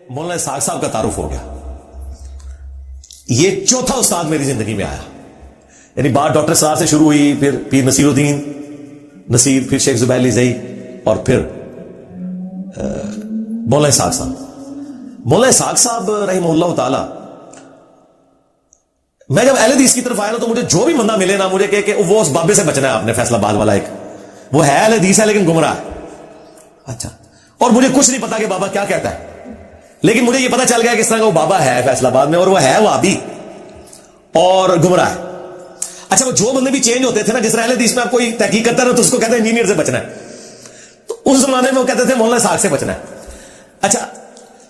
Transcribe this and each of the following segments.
مولانا اسحاق صاحب کا تعارف ہو گیا. یہ چوتھا استاد میری زندگی میں آیا. یعنی بات ڈاکٹر سرار سے شروع ہوئی, پھر پیر نصیر الدین نصیر, پھر شیخ زبیر علی زئی, اور پھر مولانا اسحاق صاحب. مولانا اسحاق صاحب رحمہ اللہ تعالی, میں جب اہل حدیث کی طرف آیا نا تو مجھے جو بھی بندہ ملے نا مجھے کہ وہ اس بابے سے بچنا ہے آپ نے, فیصلہ آباد والا ایک, وہ ہے اہل حدیث ہے لیکن گمراہ ہے. اچھا, اور مجھے کچھ نہیں پتا کہ بابا کیا کہتا ہے, لیکن مجھے یہ پتا چل گیا کہ اس طرح کا وہ بابا ہے فیصلہ آباد میں, اور وہ ہے وہابی اور گمراہ ہے. اچھا, وہ جو بندے بھی چینج ہوتے تھے نا, جس طرح اہل حدیث میں آپ کوئی تحقیق کرتا ہے تو اس کو کہتے ہیں انجینئر سے بچنا ہے, تو اس زمانے میں وہ کہتے تھے مولانا اسحاق سے بچنا ہے. اچھا,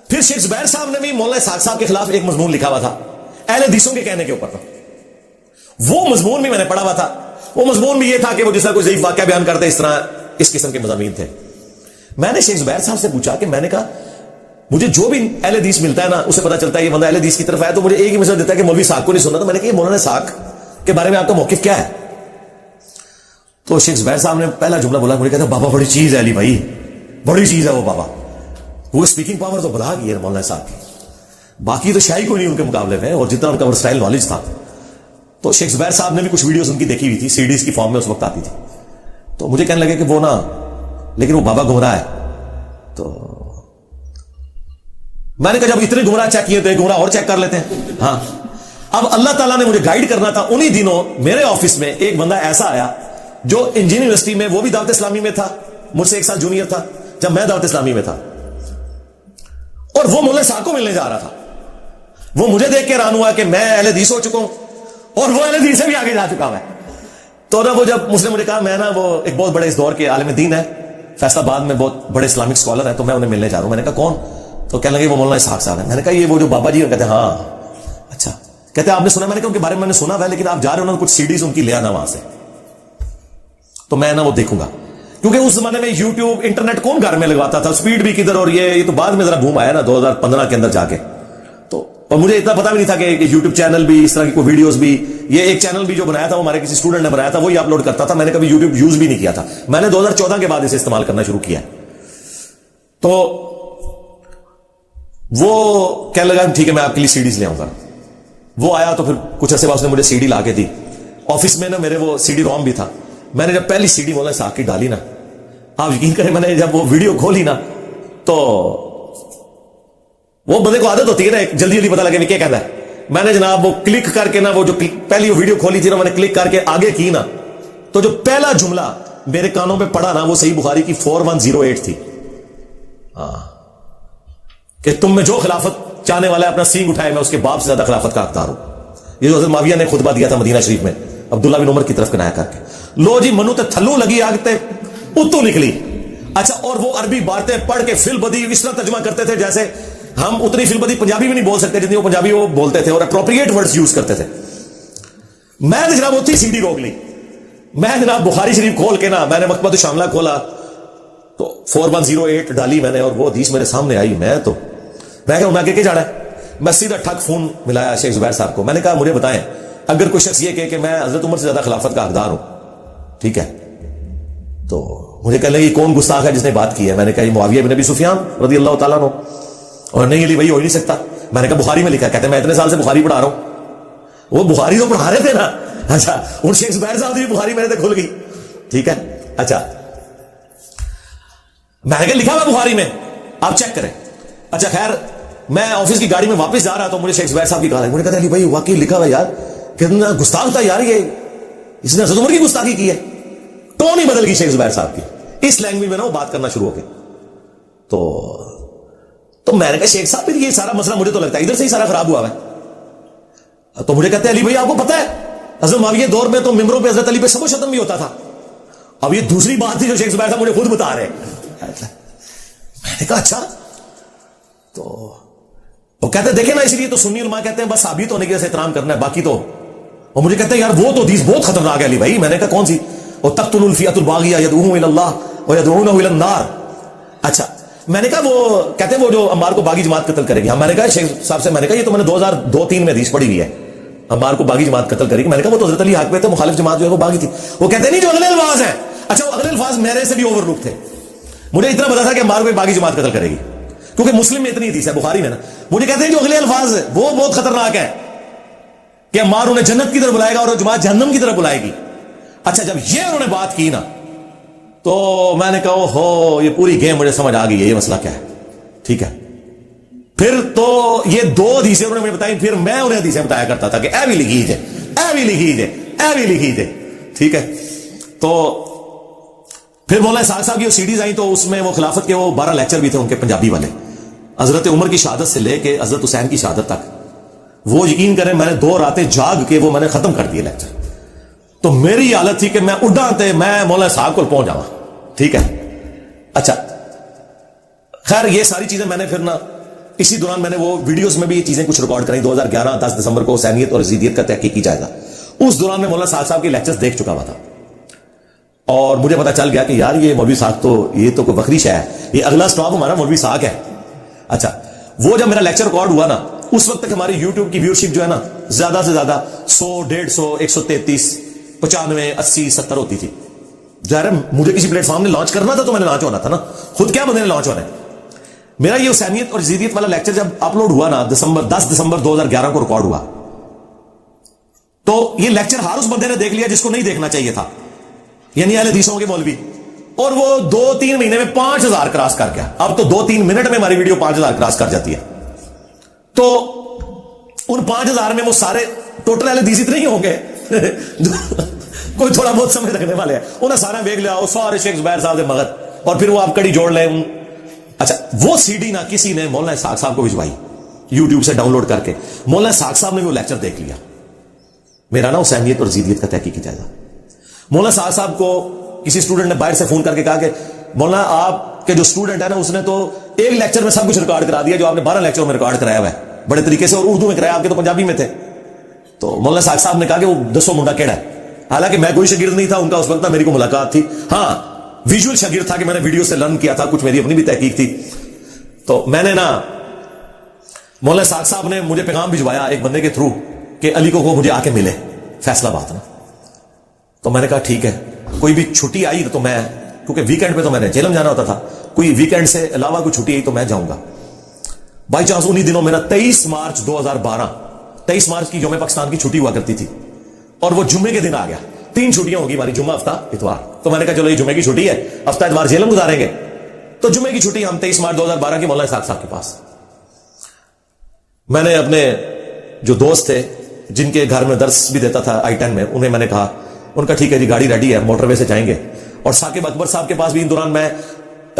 پھر شیخ زبیر صاحب نے بھی مولانا اسحاق صاحب کے خلاف ایک مضمون لکھا ہوا تھا اہل حدیثوں کے کہنے کے اوپر. وہ مضمون بھی میں نے پڑھا ہوا تھا. وہ مضمون بھی یہ تھا کہ وہ جس طرح کوئی ضعیف واقعہ بیان کرتے, اس طرح اس قسم کے مضامین تھے. میں نے شیخ زبیر صاحب سے پوچھا کہ میں نے کہا مجھے جو بھی اہل حدیث ملتا ہے نا اسے پتا چلتا ہے یہ بندہ اہل حدیث کی طرف آیا, تو مجھے ایک ہی مسئلہ دیتا ہے کہ مولوی صاحب کو نہیں سننا. تو میں نے کہا یہ مولانا اسحاق کے بارے میں آپ کا موقف کیا ہے؟ تو شیخ زبیر صاحب نے پہلا جملہ بولا, مجھے کہتا بابا بڑی چیز ہے علی بھائی, بڑی چیز ہے وہ بابا, وہ اسپیکنگ پاور تو بلا گئی ہے مولانا صاحب کی, باقی تو شاہی کوئی نہیں ان کے مقابلے میں, اور جتنا ان کا ورسٹائل نالج تھا. تو شیخ زبیر صاحب نے بھی کچھ ویڈیوز ان کی دیکھی ہوئی تھی, سی ڈیز کی فارم میں اس وقت آتی تھی. تو مجھے کہنے لگے کہ وہ نا لیکن وہ بابا گمراہ ہے. تو میں نے کہا جب اتنے گمراہ چیک کیے تو ایک گمراہ اور چیک کر لیتے ہیں. ہاں, اب اللہ تعالیٰ نے مجھے گائیڈ کرنا تھا. انہی دنوں میرے آفس میں ایک بندہ ایسا آیا جو انجینئر یونیورسٹی میں, وہ بھی دعوت اسلامی میں تھا, مجھ سے 1 سال جونیئر تھا جب میں دعوت اسلامی میں تھا, اور وہ مولانا صاحب کو ملنے جا رہا تھا. وہ مجھے دیکھ کے حیران ہوا کہ میں اہل حدیث ہو چکا ہوں اور وہ اہل حدیث سے بھی آگے جا چکا ہے. تو نا وہ جب اس نے مجھے کہا, میں نا وہ ایک بہت بڑے اس دور کے عالم دین ہے فیصلہ آباد میں, بہت بڑے اسلامک اسکالر ہیں, تو میں انہیں ملنے جا رہا ہوں. میں نے کہا کون؟ تو کہنے لگے وہ مولانا اسحاق صاحب ہیں. میں نے کہا یہ وہ جو بابا جی ہیں؟ کہتے ہیں ہاں. اچھا, کہتے ہیں آپ نے سنا؟ میں نے کہا ان کے بارے میں نے سنا ہوا ہے, لیکن آپ جا رہے ہو نا کچھ سیڈیز ان کی لے آنا وہاں سے, تو میں نا وہ دیکھوں گا. کیونکہ اس زمانے میں یوٹیوب انٹرنیٹ کون گھر میں لگواتا تھا, اسپیڈ بھی کدھر, اور یہ تو بعد میں ذرا بوم آیا نا 2015 کے اندر جا کے. تو اور مجھے اتنا پتا بھی نہیں تھا کہ یوٹیوب چینل بھی اس طرح کی کوئی ویڈیوز بھی, یہ ایک چینل بھی جو بنایا تھا وہ ہمارے کسی اسٹوڈنٹ نے بنایا تھا, وہی اپلوڈ کرتا تھا. میں نے کبھی یوٹیوب یوز بھی نہیں کیا تھا, میں نے 2014 کے بعد اسے استعمال کرنا شروع کیا. تو وہ کہنے لگا ٹھیک ہے میں آپ کے لیے سیڈیز لے آؤں گا. وہ آیا تو پھر کچھ عرصے بعد اس نے مجھے سی ڈی لا کے دی. آفس میں نا میرے وہ سی ڈی روم بھی تھا. میں نے جب پہلی سی ڈی مولانا صاحب کی ڈالی نا, آپ یقین کریں میں نے جب وہ ویڈیو کھولی نا, تو وہ بندے کو عادت ہوتی ہے نا جلدی جلدی پتا لگے کیا کہتا ہے. میں نے جناب وہ کلک کر کے نا, وہ جو پہلی ویڈیو کھولی تھی نا, میں نے کلک کر کے آگے کی نا, تو جو پہلا جملہ میرے کانوں پہ پڑا نا وہ صحیح بخاری کی 4108 تھی. ہاں, کہ تم میں جو خلافت چاہنے والا ہے اپنا سینگ اٹھائے, میں اس کے باپ سے زیادہ خلافت کا حقدار ہوں. یہ جو حضرت معاویہ نے خطبہ دیا تھا مدینہ شریف میں عبداللہ بن عمر کی طرف کنایا کر کے, لو جی منو تے تھلو لگی آگ تے اتو نکلی. اچھا, اور وہ عربی باتیں پڑھ کے فل بدی اس طرح ترجمہ کرتے تھے جیسے ہم اتنی فل بدی پنجابی بھی نہیں بول سکتے جتنی وہ پنجابی وہ بولتے تھے, اور اپروپریٹ ورڈز یوز کرتے تھے. میں نے جناب اتنی سی ڈی روک لی. میں جناب بخاری شریف کھول کے نا, میں نے مکتبۃ الشاملہ کھولا تو 4108 ڈالی میں نے, اور وہ حدیث میرے سامنے آئی. میں کہا میں آگے جانا ہے. میں سیدھا ٹھک فون ملایا شیخ زبیر صاحب کو. میں نے کہا مجھے بتائیں اگر کوئی شخص یہ کہ میں حضرت عمر سے زیادہ خلافت کا حقدار ہوں, ٹھیک ہے, تو مجھے کہنے لگے کون گستاخ ہے جس نے بات کی ہے؟ میں نے کہا یہ معاویہ بن ابی سفیان رضی اللہ تعالیٰ عنہ. اور نہیں علی بھائی ہو ہی نہیں سکتا. میں نے کہا بخاری میں لکھا. کہتے ہیں میں اتنے سال سے بخاری پڑھا رہا ہوں. وہ بخاری تو پڑھا رہے تھے نا. اچھا, اور شیخ زبیر صاحب کی بخاری میرے سے کھل گئی. ٹھیک ہے, اچھا, میں نے کہا لکھا ہوا بخاری میں, آپ چیک کریں. اچھا خیر, میں آفس کی گاڑی میں واپس جا رہا تو مجھے شیخ زبیر صاحب کی کہا, مجھے کہا علی بھائی واقعی لکھا ہوا یار, کتنا گستاخ تھا یار یہ, اس نے حضرت عمر کی گستاخی کی ہے. ٹون ہی بدل گئی شیخ زبیر صاحب کی, اس لینگویج میں نا وہ بات کرنا شروع ہو گئی. تو میں نے کہا شیخ صاحب یہ سارا مسئلہ مجھے تو لگتا ہے ادھر سے ہی سارا خراب ہوا ہے. تو مجھے کہتے ہیں علی بھائی آپ کو پتا ہے حضرت معاویہ دور میں تو ممبروں پہ حضرت علی پہ سب و شتم بھی ہوتا تھا. اب یہ دوسری بات تھی جو شیخ زبیر صاحب مجھے خود بتا رہے. میں نے کہا اچھا. تو وہ کہتے ہیں دیکھیں نا, اسی لیے تو سنی علماء کہتے ہیں بس ثابت ہونے کے جیسے احترام کرنا ہے, باقی تو. اور مجھے کہتے ہیں یار وہ تو حدیث بہت خطرناک ہے علی بھائی. میں نے کہا کون سی؟ وہ تقتل الفیۃ الباغیہ یدعون الی اللہ ویدعونہ الی النار. اچھا, میں نے کہا وہ کہتے ہیں وہ جو عمار کو باغی جماعت قتل کرے گی. میں نے کہا شیخ صاحب سے, میں نے کہا یہ تو میں نے 2002-3 میں حدیث پڑھی ہوئی ہے, عمار کو باغی جماعت قتل کرے گی. میں نے کہا وہ تو حضرت علی حق پہ تھے, مخالف جماعت جو ہے وہ باغی تھی. وہ کہتے ہیں نہیں جو اگلے الفاظ ہیں. اچھا, وہ اگلے الفاظ میرے سے بھی اوور لک تھے. مجھے اتنا پتا تھا کہ عمار کو باغی جماعت قتل کرے گی, کیونکہ مسلم میں اتنی حدیث ہے، بخاری میں نا، مجھے کہتے ہیں جو اگلے الفاظ ہے وہ بہت خطرناک ہے کہ عمار انہیں جنت کی طرف بلائے گا اور جماعت جہنم کی طرف بلائے گی. اچھا جب یہ انہوں نے بات کی نا تو میں نے کہا ہو یہ پوری گیم مجھے سمجھ آ گئی ہے یہ مسئلہ کیا ہے. ٹھیک ہے، پھر تو یہ 2 حدیثیں انہوں نے مجھے بتائی، پھر میں انہیں حدیثیں بتایا کرتا تھا کہ اے بھی لکھی جائے، اے بھی لکھی جائے، اے بھی لکھی جائے. ٹھیک ہے، تو پھر مولانا اسحاق صاحب کی وہ سیڈیز آئیں تو اس میں وہ خلافت کے وہ 12 لیکچر بھی تھے ان کے پنجابی والے، حضرت عمر کی شہادت سے لے کے حضرت حسین کی شہادت تک. وہ یقین کریں میں نے 2 راتیں جاگ کے وہ میں نے ختم کر دیے لیکچر. تو میری حالت تھی کہ میں اڈاتے میں مولانا صاحب کو پہنچ جاؤں. ٹھیک ہے، اچھا خیر یہ ساری چیزیں میں نے پھر نا اسی دوران میں نے وہ ویڈیوز میں بھی یہ چیزیں کچھ ریکارڈ کریں. 2011 10 دسمبر کو حسینیت اور یزیدیت کا تحقیقی جائزہ، اس دوران میں مولانا صاحب کے لیکچرز دیکھ چکا ہوا تھا اور مجھے پتا چل گیا کہ یار یہ مولوی صاحب تو یہ تو کوئی بکری شے ہے، یہ اگلا سٹاپ ہمارا مولوی صاحب ہے. اچھا وہ جب میرا لیکچر ریکارڈ ہوا نا اس وقت تک ہماری یوٹیوب کی ویورشپ جو ہے نا زیادہ سے زیادہ 100 150 133 95 80 70 ہوتی تھی. ظاہر ہے مجھے کسی پلیٹ فارم نے لانچ کرنا تھا تو میں نے لانچ ہونا تھا نا، خود کیا بندے نے لانچ ہونا ہے. میرا یہ حسینیت اور یزیدیت والا لیکچر جب اپلوڈ ہوا نا 10 دسمبر 2011 کو ریکارڈ ہوا تو یہ لیکچر ہر اس بندے نے دیکھ لیا جس کو نہیں دیکھنا چاہیے تھا، یعنی اہل حدیثوں کے مولوی. اور وہ 2-3 مہینے میں 5000 کراس کر گیا. اب تو 2-3 منٹ میں ہماری ویڈیو 5000 کراس کر جاتی ہے. تو ان 5000 میں وہ سارے ٹوٹل اہل حدیث اتنے ہی ہوں گے کوئی تھوڑا بہت سمجھ رکھنے والے ہیں، انہیں سارا دیکھ لیا، وہ سارے شیخ زبیر صاحب دے مگر، اور پھر وہ آپ کڑی جوڑ لیں. اچھا وہ سی ڈی نہ کسی نے مولانا اسحاق صاحب کو بھجوائی یوٹیوب سے ڈاؤن لوڈ کر کے. مولانا اسحاق صاحب نے وہ لیکچر دیکھ لیا میرا نا حسینیت اور یزیدیت کا تحقیقی جائزہ. مولانا اسحاق صاحب کو کسی اسٹوڈنٹ نے باہر سے فون کر کے کہا کہ مولانا آپ کے جو اسٹوڈنٹ ہے نا اس نے تو ایک لیکچر میں سب کچھ ریکارڈ کرا دیا جو آپ نے 12 لیکچر میں ریکارڈ کرایا ہوا ہے بڑے طریقے سے، اور اردو میں کرایا، آپ کے تو پنجابی میں تھے. تو مولانا اسحاق صاحب نے کہا کہ وہ دسو منڈا کیڑا ہے. حالانکہ میں کوئی شاگرد نہیں تھا ان کا اس وقت، میری کو ملاقات تھی، ہاں ویژول شاگرد تھا کہ میں نے ویڈیو سے لرن کیا تھا، کچھ میری اپنی بھی تحقیق تھی. تو میں نے نا مولانا اسحاق صاحب نے مجھے پیغام بھجوایا ایک بندے کے تھرو کہ علی کو مجھے آ کے ملے فیصلہ بات نا. تو میں نے کہا ٹھیک ہے، کوئی بھی چھٹی آئی تو میں، کیونکہ ویکینڈ پہ تو میں نے جیلم جانا ہوتا تھا، کوئی ویکینڈ سے علاوہ کوئی چھٹی آئی تو میں جاؤں گا. بائی چانس انہی دنوں میرا 23 مارچ 2012 23 مارچ کی یوم پاکستان کی چھٹی ہوا کرتی تھی اور وہ جمعے کے دن آ گیا. 3 چھٹیاں ہوگی ہماری، جمعہ ہفتہ اتوار. تو میں نے کہا چلو یہ جمعے کی چھٹی ہے، ہفتہ اتوار جیلم گزاریں گے. تو جمعے کی چھٹی ہم 23 مارچ 2012 کی مولانا اسحاق صاحب کے پاس. میں نے اپنے جو دوست تھے جن کے گھر میں درس بھی دیتا تھا I-10 میں، انہیں میں نے کہا، ان کا ٹھیک ہے جی گاڑی ریڈی ہے، موٹر وے سے جائیں گے. اور ثاقب اکبر صاحب کے پاس بھی ان دوران میں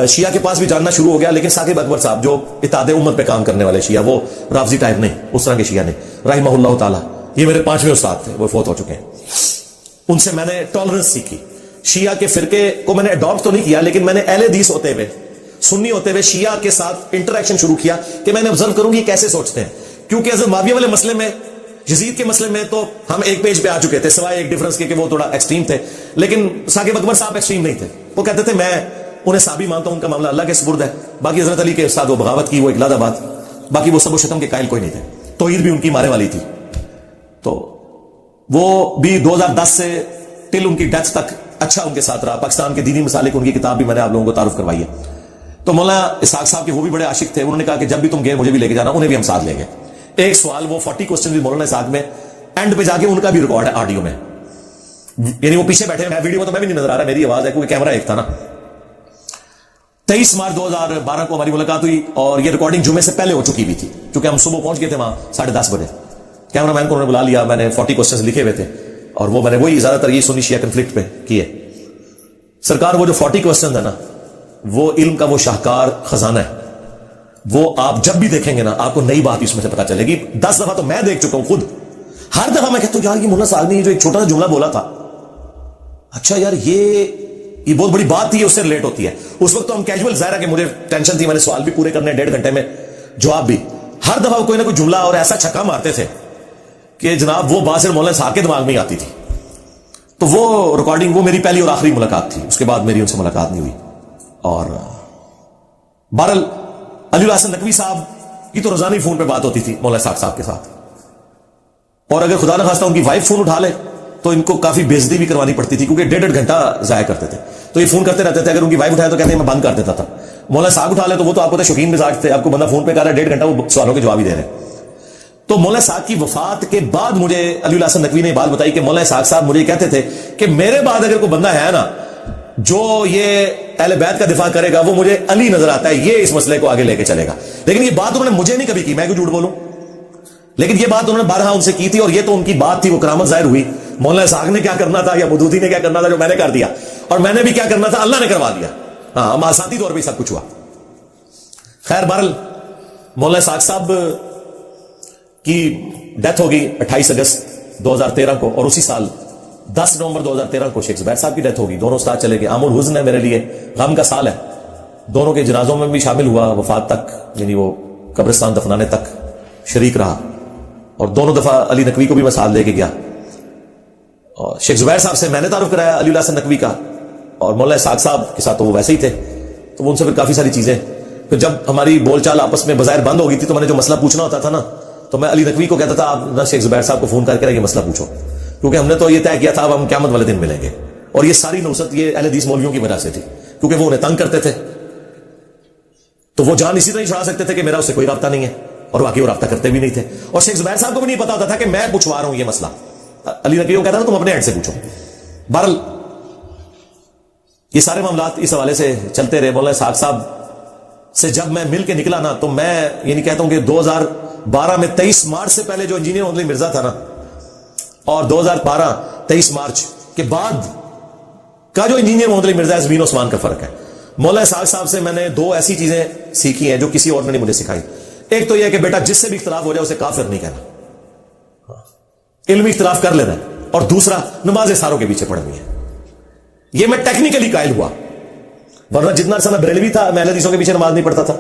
شیعہ کے پاس بھی جاننا شروع ہو گیا، لیکن ثاقب اکبر صاحب جو اتحاد امت پہ کام کرنے والے شیعہ، وہ رافضی ٹائپ نہیں، اس طرح کے شیعہ نہیں، رحمہ اللہ تعالیٰ. یہ میرے 5ویں استاد تھے، وہ فوت ہو چکے ہیں. ان سے میں نے ٹالرنس سیکھی. شیعہ کے فرقے کو میں نے اڈاپٹ تو نہیں کیا، لیکن میں نے اہل حدیث ہوتے ہوئے، سنی ہوتے ہوئے شیعہ کے ساتھ انٹریکشن شروع کیا کہ میں نے آبزرو کروں گی کیسے سوچتے ہیں. کیونکہ حضرت معاویہ والے مسئلے میں، یزید کے مسئلے میں تو ہم ایک پیج پہ آ چکے تھے، سوائے ایک ڈفرنس کے کہ وہ تھوڑا ایکسٹریم تھے. لیکن ثاقب اکبر صاحب ایکسٹریم نہیں تھے. وہ کہتے تھے میں انہیں صحابی مانتا ہوں، ان کا معاملہ اللہ کے سپرد ہے. باقی حضرت علی کے استاد وہ بغاوت کی، وہ اقلاد آباد، باقی وہ سب و شتم کے قائل کوئی نہیں تھے. توحید بھی ان کی مارے والی تھی. تو وہ بھی 2010 سے ٹل ان کی ڈیتھ تک اچھا ان کے ساتھ رہا. پاکستان کے دینی مسالک، ان کی کتاب بھی میں نے آپ لوگوں کو تعارف کروائی ہے. تو مولانا اسحاق صاحب کے وہ بھی بڑے عاشق تھے. انہوں نے کہا کہ جب بھی تم گئے مجھے بھی لے کے جانا. انہیں بھی ہم ساتھ لے گئے. ایک سوال وہ 40 کوسچن بھی مولانا اسحاق میں اینڈ پہ جا کے ان کا بھی ریکارڈ ہے آڈیو میں، یعنی وہ پیچھے بیٹھے ہیں، ویڈیو میں تو میں بھی نہیں نظر آ رہا، میری آواز ہے کیونکہ کیمرہ ایک تھا نا. 23 مارچ 2012 کو ہماری ملاقات ہوئی اور یہ ریکارڈنگ جمعے سے پہلے ہو چکی بھی تھی کیونکہ ہم صبح پہنچ گئے تھے وہاں 10:30 بجے. کیمرہ مین کو انہوں نے بلا لیا، میں نے 40 کوسچنز لکھے ہوئے تھے اور وہ میں نے وہی زیادہ تر یہ سنی شیعہ کنفلکٹ پہ کیے. سرکار وہ جو 40 کوسچنز ہے نا، وہ علم کا وہ شاہکار خزانہ ہے. وہ آپ جب بھی دیکھیں گے نا آپ کو نئی بات اس میں سے پتا چلے گی. 10 دفعہ تو میں دیکھ چکا ہوں خود. ہر دفعہ میں کہتا ہوں یار یہ مولانا صاحب نے جو ایک چھوٹا سا جملہ بولا تھا، اچھا یار یہ بہت بڑی بات تھی، اس سے ریلیٹ ہوتی ہے. اس وقت تو ہم کیجول، ظاہر ہے کہ مجھے ٹینشن تھی، میں نے سوال بھی پورے کرنے 1.5 گھنٹے میں، جواب بھی. ہر دفعہ کوئی نہ کوئی جملہ اور ایسا چھکا مارتے تھے کہ جناب وہ بات صرف مولانا صاحب کے دماغ میں ہی آتی تھی. تو وہ ریکارڈنگ، وہ میری پہلی اور آخری ملاقات تھی. اس کے بعد میری ان سے ملاقات نہیں ہوئی. اور بہرحال علی الحسن نقوی صاحب کی تو روزانہ ہی فون پہ بات ہوتی تھی مولانا اسحاق صاحب کے ساتھ. اور اگر خدا نہ خواستہ ان کی وائف فون اٹھا لے تو ان کو کافی بےعزتی بھی کروانی پڑتی تھی کیونکہ 1.5 گھنٹہ ضائع کرتے تھے. تو یہ فون کرتے رہتے تھے، اگر ان کی وائف اٹھائے تو کہتے ہیں میں بند کر دیتا تھا. مولانا ساگ اٹھا لے تو وہ تو آپ کو شوقین مزاج تھے, آپ کو بندہ فون پہ کر رہا ہے 1.5 گھنٹہ وہ سوالوں کے جواب ہی دے رہے ہیں. تو مولانا ساگ کی وفات کے بعد مجھے علی اللہ حسن نقوی نے بات بتائی کہ مولانا ساگ صاحب مجھے کہتے تھے کہ میرے بعد اگر کوئی بندہ ہے نا جو یہ اہل بیت کا دفاع کرے گا وہ مجھے علی نظر آتا ہے, یہ اس مسئلے کو آگے لے کے چلے گا. لیکن یہ بات انہوں نے مجھے نہیں کبھی کی, میں کیوں جھوٹ بولوں, لیکن یہ بات انہوں نے بارہا ان سے کی تھی, اور یہ تو ان کی بات تھی, وہ کرامت ظاہر ہوئی. مولانا ساگ نے کیا کرنا تھا یا مودودی نے کیا کرنا تھا جو میں نے کر دیا, اور میں نے بھی کیا کرنا تھا اللہ نے کروا دیا. ہاں آساتی طور پہ سب کچھ ہوا. خیر بہرحال مولانا ساگ صاحب کی ڈیتھ ہو گئی 28 اگست 2013 کو, اور اسی سال 10 نومبر 2013 کو شیخ زبیر صاحب کی ڈیتھ ہوگی. دونوں استاد چلے گئے. عام الحزن ہے میرے لیے, غم کا سال ہے. دونوں کے جنازوں میں بھی شامل ہوا, وفات تک یعنی وہ قبرستان دفنانے تک شریک رہا, اور دونوں دفعہ علی نقوی کو بھی میں ساتھ لے کے گیا. اور شیخ زبیر صاحب سے میں نے تعارف کرایا علی اللہ حسن نقوی کا, اور مولانا ساگ صاحب کے ساتھ تو وہ ویسے ہی تھے, تو وہ ان سے پھر کافی ساری چیزیں. پھر جب ہماری بول چال آپس میں بظاہر بند ہو گئی تھی تو میں نے جو مسئلہ پوچھنا ہوتا تھا نا, تو میں علی نقوی کو کہتا تھا آپ نہ شیخ زبیر صاحب کو فون کر کے یہ مسئلہ پوچھو, کیونکہ ہم نے تو یہ طے کیا تھا اب ہم قیامت والے دن ملیں گے. اور یہ ساری نوست یہ اہل حدیث مولویوں کی وجہ سے تھی, کیونکہ وہ انہیں تنگ کرتے تھے, تو وہ جان اسی طرح چھڑا سکتے تھے کہ میرا اس سے کوئی رابطہ نہیں ہے, اور واقعی وہ رابطہ کرتے بھی نہیں تھے. اور شیخ زبیر صاحب کو بھی نہیں پتا ہوتا تھا کہ میں پوچھوا رہا ہوں یہ مسئلہ. علی نقوی کو کہتا تھا تم اپنے ہیڈ سے پوچھو. بہرحال یہ سارے معاملات اس حوالے سے چلتے رہے. مولانا ساگ صاحب سے جب میں مل کے نکلا نا, تو میں یعنی کہتا ہوں کہ 2012 میں 23 مارچ سے پہلے جو انجینئر محمد علی مرزا تھا نا, اور 2012 23 مارچ کے بعد کا جو انجینئر محمد علی مرزا ہے, زمین و آسمان کا فرق ہے. مولانا ساگ صاحب سے میں نے 2 ایسی چیزیں سیکھی ہیں جو کسی اور نے نہیں مجھے سکھائی. ایک تو یہ ہے کہ بیٹا جس سے بھی اختلاف ہو جائے اسے کافر نہیں کہنا, علمی اختلاف کر لینا ہے. اور دوسرا نماز ساروں کے پیچھے پڑھنی ہے. یہ میں ٹیکنیکلی قائل ہوا, ورنہ جتنا عرصہ میں بریلوی تھا میں اہل حدیثوں کے پیچھے نماز نہیں پڑھتا تھا,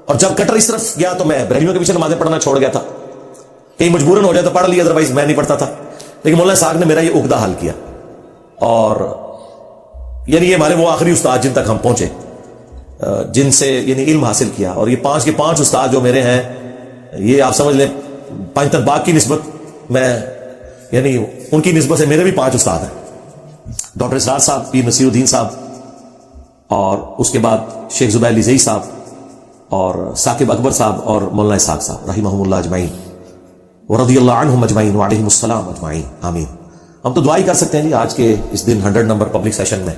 اور جب کٹر اس طرف گیا تو میں بریلویوں کے پیچھے نمازیں پڑھنا چھوڑ گیا تھا. کہیں مجبوراً ہو جائے تو پڑھ لی, ادروائز میں نہیں پڑھتا تھا. لیکن مولانا ساگ نے میرا یہ عقدہ حل کیا, اور یعنی یہ ہمارے وہ آخری استاد جن تک ہم پہنچے, جن سے یعنی علم حاصل کیا. اور یہ 5 کے 5 استاد جو میرے ہیں, یہ آپ سمجھ لیں پنجتن باغ کی نسبت میں یعنی ان کی نسبت سے میرے بھی 5 استاد ہیں. ڈاکٹر اسرار صاحب, پیر نصیر الدین صاحب, اور اس کے بعد شیخ زبیر علی زئی صاحب, اور ثاقب اکبر صاحب, اور مولانا اسحاق صاحب رحمہم اللہ اجمعین ورضی اللہ عنہم اجمعین وعلیہم السلام اجمعین آمین. ہم تو دعا ہی کر سکتے ہیں جی آج کے اس دن 100 نمبر پبلک سیشن میں,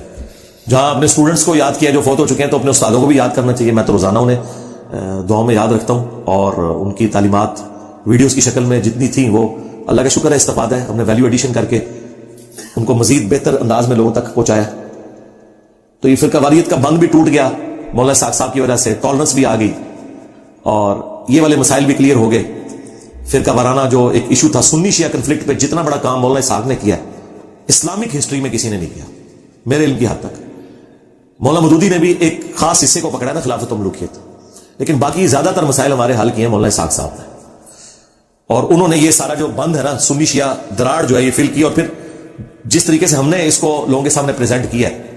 جہاں اپنے اسٹوڈنٹس کو یاد کیا جو فوت ہو چکے ہیں, تو اپنے استادوں کو بھی یاد کرنا چاہیے. میں تو روزانہ انہیں دعاؤں میں یاد رکھتا ہوں, اور ان کی تعلیمات ویڈیوز کی شکل میں جتنی تھیں وہ اللہ کا شکر ہے استفادہ ہے, ہم نے ویلیو ایڈیشن کر کے ان کو مزید بہتر انداز میں لوگوں تک پہنچایا. تو یہ فرقہ واریت کا بند بھی ٹوٹ گیا مولانا ساگ صاحب کی وجہ سے, ٹالرنس بھی آ گئی, اور یہ والے مسائل بھی کلیئر ہو گئے. فرقہ وارانہ جو ایک ایشو تھا سنی شیعہ کنفلکٹ پہ, جتنا بڑا کام مولانا ساگ نے کیا ہے اسلامک ہسٹری میں کسی نے نہیں کیا میرے علم کی حد تک. مولانا مودودی نے بھی ایک خاص حصے کو پکڑا نا خلافت و ملوکیت, لیکن باقی زیادہ تر مسائل ہمارے حل کیے ہیں مولانا ساگ صاحب نے. اور انہوں نے یہ سارا جو بند ہے نا سنی شیعہ دراڑ جو ہے یہ فل کی, اور پھر جس طریقے سے ہم نے اس کو لوگوں کے سامنے پریزنٹ کیا ہے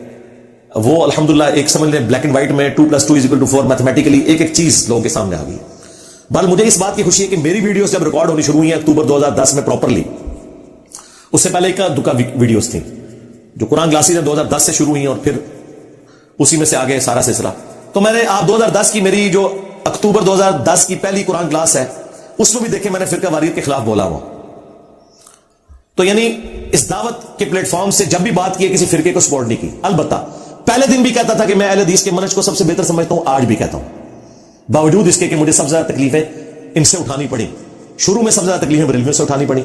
وہ الحمدللہ ایک سمجھ لیں بلیک اینڈ وائٹ میں 2+2=4 میتھمیٹیکلی ایک ایک چیز لوگوں کے سامنے آ گئی. بل مجھے اس بات کی خوشی ہے کہ میری ویڈیوز جب ریکارڈ ہونی شروع ہوئی ہیں اکتوبر 2010 میں پراپرلی, اس سے پہلے ایک دکا ویڈیوز تھیں جو قرآن کلاسز 2010 سے شروع ہوئی ہیں, اور پھر اسی میں سے آگے سارا سلسلہ. تو میں نے آپ 2010 کی میری جو اکتوبر 2010 کی پہلی قرآن کلاس ہے اس میں بھی دیکھیں میں نے فرقہ واریت کے خلاف بولا ہوا. تو یعنی اس دعوت کے پلیٹ فارم سے جب بھی بات کی کسی فرقے کو سپورٹ نہیں کی. البتہ پہلے دن بھی کہتا تھا کہ میں اہل حدیث کے منہج کو سب سے بہتر سمجھتا ہوں, آج بھی کہتا ہوں, باوجود اس کے کہ مجھے سب سے زیادہ تکلیفیں ان سے اٹھانی پڑی. شروع میں سب سے زیادہ تکلیفیں بریلویوں سے اٹھانی پڑی,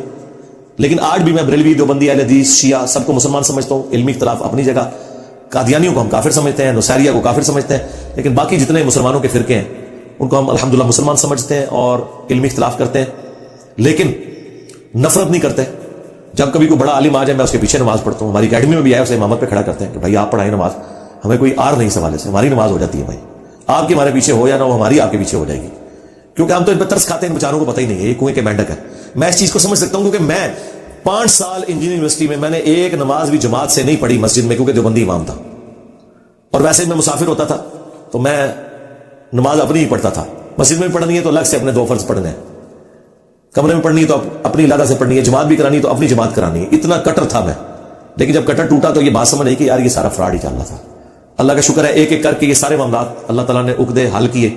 لیکن آج بھی میں بریلوی, دیوبندی, اہل حدیث, شیعہ سب کو مسلمان سمجھتا ہوں. علمی اختلاف اپنی جگہ, قادیانیوں کو ہم کافر سمجھتے ہیں, نصیریہ کو کافر سمجھتے ہیں, لیکن باقی جتنے مسلمانوں کے فرقے ہیں ان کو ہم الحمدللہ مسلمان سمجھتے ہیں اور علمی اختلاف کرتے ہیں, لیکن نفرت نہیں کرتے. جب کبھی کوئی بڑا عالم آ جائے میں اس کے پیچھے نماز پڑھتا ہوں. ہماری اکیڈمی میں بھی آئے اسے امامت پہ کھڑا کرتے ہیں کہ بھائی آپ پڑھائیں نماز, ہمیں کوئی آر نہیں سوالے سے, ہماری نماز ہو جاتی ہے. بھائی آپ کے ہمارے پیچھے ہو یا نہ ہو, ہماری آپ کے پیچھے ہو جائے گی, کیونکہ ہم تو ان پہ ترس کھاتے ہیں, ان بیچاروں کو پتہ ہی نہیں ہے یہ کنویں کے مینڈک ہے. میں اس چیز کو سمجھ سکتا ہوں کیونکہ میں 5 سال انجینئرنگ یونیورسٹی میں نے ایک نماز بھی جماعت سے نہیں پڑھی مسجد میں, کیونکہ دیوبندی امام تھا, اور ویسے میں مسافر ہوتا تھا تو میں نماز اپنی ہی پڑھتا تھا. مسجد میں بھی پڑھنی ہے تو الگ سے اپنے 2 فرض پڑھنے ہیں, کمرے میں پڑھنی ہے تو اپنی علیحدہ سے پڑھنی ہے, جماعت بھی کرانی ہے تو اپنی جماعت کرانی ہے. اتنا کٹر تھا میں. لیکن جب کٹر ٹوٹا تو یہ بات سمجھ آئی کہ یار یہ سارا فراڈ ہی چل رہا تھا, اللہ کا شکر ہے ایک ایک کر کے یہ سارے معاملات اللہ تعالیٰ نے عقدے حل کیے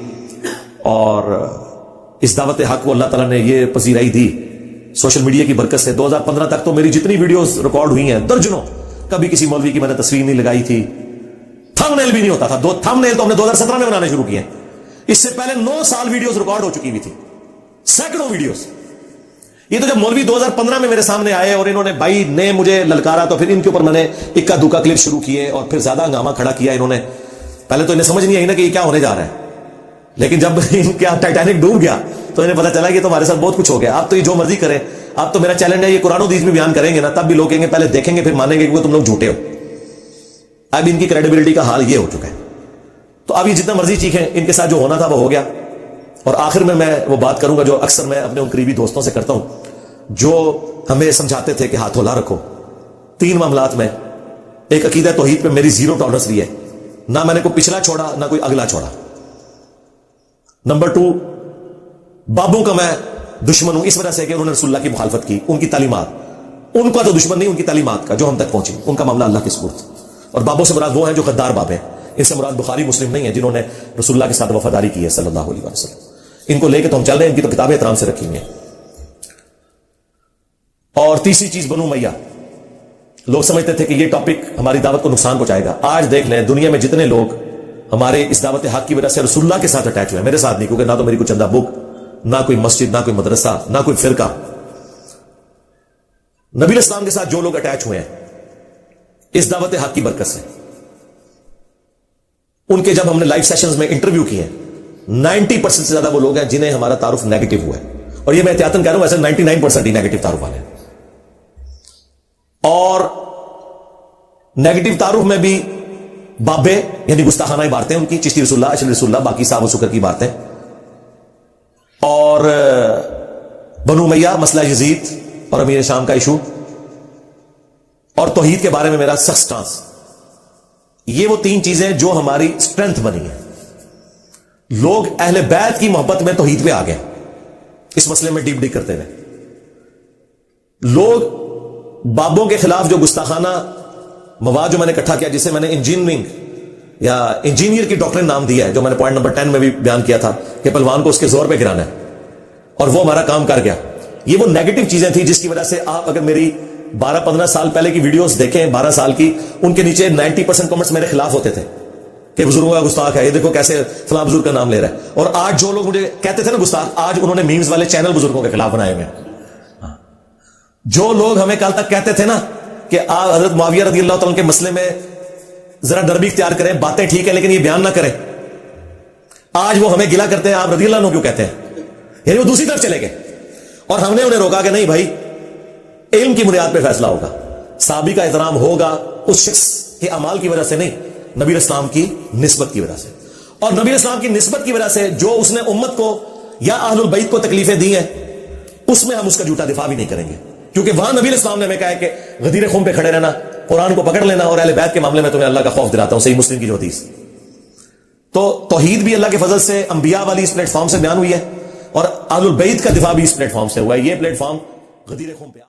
اور اس دعوت حق کو اللہ تعالیٰ نے یہ پذیرائی دی سوشل میڈیا کی برکت سے. 2015 تک تو میری جتنی ویڈیوز ریکارڈ ہوئی ہیں درجنوں, کبھی کسی مولوی کی میں نے تصویر نہیں لگائی تھی, تھم نیل بھی نہیں ہوتا تھا. تھم نیل تو ہم نے 2017 میں بنانے شروع کیے ہیں. اس سے پہلے 9 سال ویڈیوز ریکارڈ ہو چکی ہوئی تھی, سینکڑوں ویڈیوز. یہ تو جب مولوی 2015 میں میرے سامنے آئے اور انہوں نے بھائی نے مجھے للکارا تو پھر ان کے اوپر میں نے اکا دکا کلپ شروع کیے اور پھر زیادہ ہنگامہ کھڑا کیا انہوں نے. پہلے تو انہیں سمجھ نہیں آئی نا کہ یہ کیا ہونے جا رہا ہے, لیکن جب ان کا ٹائٹینک ڈوب گیا تو انہیں پتا چلا کہ تو ہمارے ساتھ بہت کچھ ہو گیا. آپ تو یہ جو مرضی کریں, آپ تو میرا چیلنج ہے یہ قرآن و حدیث میں بیان کریں گے نا, تب بھی لوگ کہیں گے پہلے دیکھیں گے پھر مانیں گے کیونکہ تم لوگ جھوٹے ہو. اب ان کی کریڈیبلٹی کا حال یہ ہو چکا ہے. تو اب یہ جتنا مرضی چیخیں, ان کے ساتھ جو ہونا تھا وہ ہو گیا. اور آخر میں وہ بات کروں گا جو اکثر میں اپنے ان قریبی دوستوں سے کرتا ہوں جو ہمیں سمجھاتے تھے کہ ہاتھ ہلا رکھو 3 معاملات میں. ایک عقیدہ توحید پہ میری 0 ٹالرنس رہی ہے, نہ میں نے کوئی پچھلا چھوڑا نہ کوئی اگلا چھوڑا. نمبر 2, بابوں کا میں دشمن ہوں اس وجہ سے کہ انہوں نے رسول اللہ کی مخالفت کی, ان کی تعلیمات, ان کا تو دشمن نہیں, ان کی تعلیمات کا جو ہم تک پہنچی, ان کا معاملہ اللہ کے سپرد. اور بابوں سے مراد وہ ہیں جو غدار باب ہیں, ان سے مراد بخاری مسلم نہیں ہے جنہوں نے رسول اللہ کے ساتھ وفاداری کی ہے صلی اللہ علیہ وسلم. ان کو لے کے تو ہم چل رہے ہیں, ان کی تو کتابیں احترام سے رکھی ہوئی ہیں. اور تیسری چیز بنو امیہ, لوگ سمجھتے تھے کہ یہ ٹاپک ہماری دعوت کو نقصان پہنچائے گا. آج دیکھ لیں دنیا میں جتنے لوگ ہمارے اس دعوت حق کی وجہ سے رسول اللہ کے ساتھ اٹیچ ہوئے ہیں, میرے ساتھ نہیں, کیونکہ نہ تو میری کوئی چندہ بک, نہ کوئی مسجد, نہ کوئی مدرسہ, نہ کوئی فرقہ. نبی علیہ السلام کے ساتھ جو لوگ اٹیچ ہوئے ہیں اس دعوت حق کی برکت سے, ان کے جب ہم نے لائیو سیشنز میں انٹرویو کیے 90% سے زیادہ وہ لوگ ہیں جنہیں ہمارا تعارف نیگیٹو ہوا ہے. اور یہ میں احتیاطاً کہہ رہا ہوں, ایسے 99% ہی نیگیٹو تعارف والے ہیں. اور نیگیٹو تعارف میں بھی بابے یعنی گستاخانہ عبارتیں ان کی, چشتی رسول اللہ, اشرف رسول اللہ, باقی صاحب و سکر کی باتیں, اور بنو امیہ, مسئلہ یزید اور امیر شام کا ایشو, اور توحید کے بارے میں میرا سخت سٹانس. یہ وہ 3 چیزیں جو ہماری اسٹرینتھ بنی ہیں. لوگ اہل بیت کی محبت میں توحید پہ آ گئے اس مسئلے میں ڈیپ کرتے ہوئے. لوگ بابوں کے خلاف جو گستاخانہ مواد جو میں نے اکٹھا کیا, جسے میں نے انجینئرنگ یا انجینئر کی ڈاکٹرن نام دیا ہے, جو میں نے پوائنٹ نمبر 10 میں بھی بیان کیا تھا کہ پہلوان کو اس کے زور پہ گرانا ہے, اور وہ ہمارا کام کر گیا. یہ وہ نیگیٹو چیزیں تھیں جس کی وجہ سے آپ اگر میری 12-15 سال پہلے کی ویڈیوز دیکھیں, 12 سال کی, ان کے نیچے 90% کمنٹس میرے خلاف ہوتے تھے کہ بزرگوں کا گستاخ ہے, یہ دیکھو کیسے فلاں بزرگ کا نام لے رہا ہے. اور آج جو لوگ مجھے کہتے تھے نا گستاخ, آج انہوں نے میمز والے چینل بزرگوں کے خلاف بنائے ہوئے. جو لوگ ہمیں کل تک کہتے تھے نا کہ آپ حضرت معاویہ رضی اللہ تعالیٰ کے مسئلے میں ذرا ڈر بھی اختیار کریں, باتیں ٹھیک ہے لیکن یہ بیان نہ کریں, آج وہ ہمیں گلا کرتے ہیں آپ رضی اللہ عنہ کیوں کہتے ہیں, یعنی وہ دوسری طرف چلے گئے. اور ہم نے انہیں روکا کہ نہیں بھائی, علم کی بنیاد پہ فیصلہ ہوگا, صحابی کا احترام ہوگا اس شخص کے اعمال کی وجہ سے نہیں, نبی علیہ السلام کی نسبت کی وجہ سے. اور نبی علیہ السلام کی نسبت کی وجہ سے جو اس نے امت کو یا اہل البیت کو تکلیفیں دی ہیں, اس میں ہم اس کا جھوٹا دفاع بھی نہیں کریں گے, کیونکہ وہاں نبی علیہ السلام نے ہمیں کہا ہے کہ غدیر خون پہ کھڑے رہنا, قرآن کو پکڑ لینا, اور اہل بیت کے معاملے میں تمہیں اللہ کا خوف دلاتا ہوں, صحیح مسلم کی جو حدیث. تو توحید بھی اللہ کے فضل سے انبیاء والی اس پلیٹ فارم سے بیان ہوئی ہے, اور اہل البیت کا دفاع بھی اس پلیٹ فارم سے ہوا ہے. یہ پلیٹ فارم غدیر خون پہ